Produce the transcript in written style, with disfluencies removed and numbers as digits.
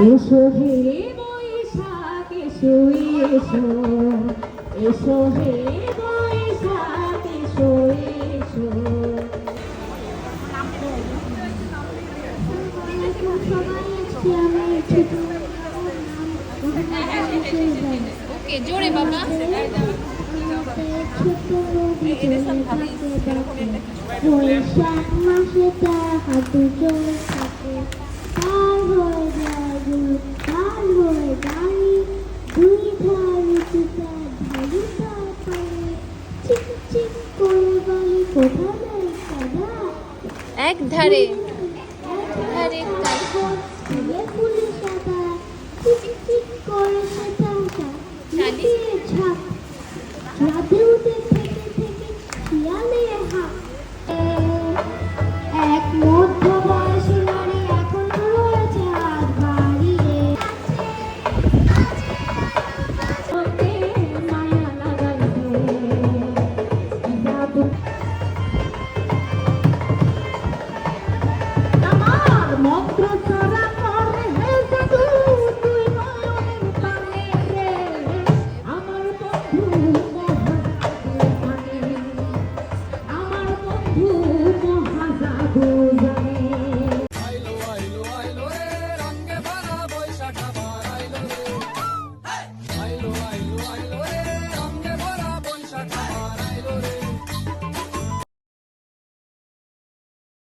এসো হে বৈশাখ এসো এসো, এসো হে বৈশাখ এসো এসো। ওকে জোরে বাবা। বৈশাখ মাসে তার হাতে জল থাকে, পার হয়ে যায় দুই, পার হয়ে দাঁড়ি দুই ধারে তার ধারি তার পারে, চিক চিক করে বলে কোথা যায় কাদা, এক ধারে এক ধারে কাগজ ফুলে ফুলে